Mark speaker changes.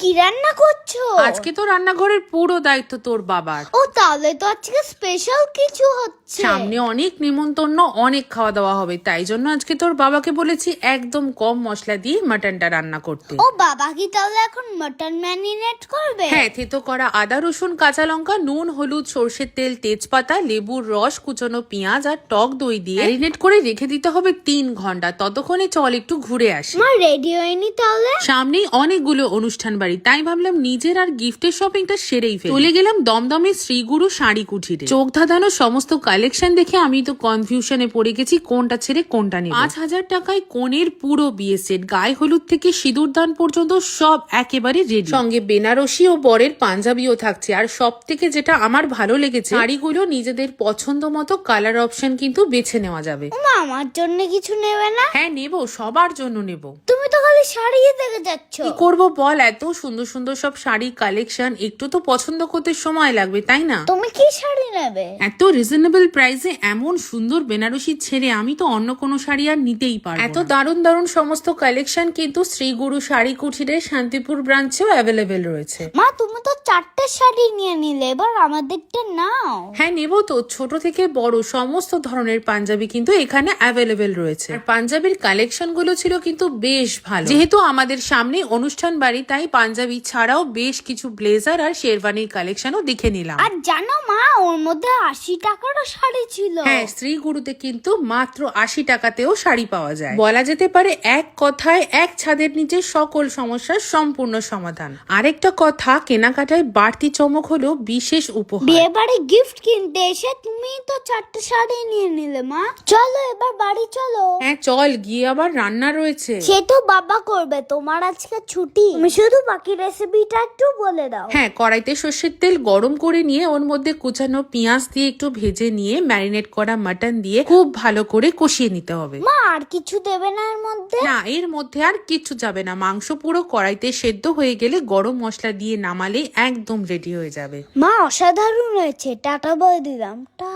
Speaker 1: কি রান্না করছো?
Speaker 2: আজকে তো রান্নাঘরের পুরো দায়িত্ব তোর বাবার।
Speaker 1: ও তাহলে তো আজকে স্পেশাল কিছু হচ্ছে।
Speaker 2: সামনে অনেক নিমন্ত্রণ, অনেক খাওয়া দাওয়া হবে, তাই জন্য আজকে তোর বাবাকে বলেছি একদম কম মশলা দিয়ে মাটনটা রান্না করতে।
Speaker 1: ও বাবা কি তাহলে এখন মটন ম্যারিনেট করবে?
Speaker 2: হ্যাঁ, থেতো করা আদা রসুন কাঁচা লঙ্কা নুন হলুদ সর্ষের তেল তেজপাতা লেবুর রস কুচনো পেঁয়াজ আর টক দই দিয়ে ম্যারিনেট করে রেখে দিতে হবে 3 ঘন্টা। ততক্ষণে চল একটু ঘুরে আসি।
Speaker 1: মা রেডি হয়নি তাহলে?
Speaker 2: সামনেই অনেকগুলো অনুষ্ঠান বাড়ি, তাই ভাবলাম নিজের আর গিফটের শপিংটা সেরেই ফেলি। চলে গেলাম দমদমে শ্রীগুরু শাড়ি কুঠিরে। চোখ ধাঁধানো সমস্ত কালেকশন দেখে আমি তো কনফিউশনে পড়ে গেছি কোনটা ছেড়ে কোনটা নেব। 5,000 টাকায় কনের পুরো বিয়ে সেট, গায়ে হলুদ থেকে সিঁদুর দান পর্যন্ত সব একেবারে রেডি, সঙ্গে বেনারসি ও বরের পাঞ্জাবিও থাকছে। আর সব থেকে যেটা আমার ভালো লেগেছে, শাড়িগুলো নিজেদের পছন্দ মতো কালার অপশন কিন্তু বেছে নেওয়া যাবে।
Speaker 1: মা আমার জন্য কিছু নেবে না?
Speaker 2: হ্যাঁ নেব, সবার জন্য নেব।
Speaker 1: তুমি তো খালি শাড়ি দেখে যাচ্ছ।
Speaker 2: কি করবো বল, এত সুন্দর সুন্দর সব শাড়ি কালেকশন, একটু তো পছন্দ করতে সময় লাগবে তাই না?
Speaker 1: তুমি কি শাড়ি নেবে?
Speaker 2: এত রিজনেবল প্রাইসে এমন সুন্দর বেনারসি ছেড়ে আমি তো অন্য কোনো শাড়ি আর নিতেই পারবো না। এত দারুণ দারুণ সমস্ত কালেকশন কিন্তু শ্রীগুরু শাড়ি কুঠিরের শান্তিপুর ব্রাঞ্চেও অ্যাভেলেবেল রয়েছে।
Speaker 1: মা তুমি তো 4টে শাড়ি নিয়ে নিলে, এবার আমাদেরটা নাও।
Speaker 2: হ্যাঁ নেবো তো, ছোট থেকে বড় সমস্ত ধরনের পাঞ্জাবি কিন্তু এখানে অ্যাভেলেবেল রয়েছে। আর পাঞ্জাবির কালেকশন গুলো ছিল কিন্তু বেশ ভালো। যেহেতু আমাদের সামনে অনুষ্ঠান বাড়ি, তাই পাঞ্জাবি ছাড়াও বেশ কিছু ব্লেজার আর শেরওয়ানির কালেকশনও দেখে নিলাম।
Speaker 1: আর জানো মা, ওর মধ্যে 80 টাকারও শাড়ি ছিল।
Speaker 2: হ্যাঁ, শ্রীগুরুতে কিন্তু মাত্র 80 টাকাতেও শাড়ি পাওয়া যায়। বলা যেতে পারে এক কথায় এক ছাদের নিচে সকল সমস্যার সম্পূর্ণ সমাধান। আরেকটা কথা, কেনাকাটায় বাড়তি চমক হলো বিশেষ উপহার।
Speaker 1: বিয়ে বাড়ি গিফট কিনতে এসে তুমি তো 4টে শাড়ি নিয়ে নিলে। মা চলো এবার বাড়ি চলো।
Speaker 2: হ্যাঁ চল, গিয়ে আবার রান্না রয়েছে।
Speaker 1: সে তো বাবা করবে, তোমার আজকে ছুটি। তুমি শুধু বাকি রেসিপিটা একটু বলে দাও।
Speaker 2: হ্যাঁ, কড়াইতে সর্ষের তেল গরম করে নিয়ে ওর মধ্যে কুচানো পেঁয়াজ দিয়ে একটু ভেজে নিয়ে ম্যারিনেট করা মাটন দিয়ে খুব ভালো করে কষিয়ে নিতে হবে।
Speaker 1: মা আর কিছু দেবে না এর মধ্যে?
Speaker 2: না, এর মধ্যে আর কিচ্ছু যাবে না। মাংস পুরো কড়াইতে সেদ্ধ হয়ে গেলে গরম মশলা দিয়ে নামালে একদম রেডি হয়ে যাবে।
Speaker 1: মা অসাধারণ হয়েছে, টাটা বলে দিলাম। টা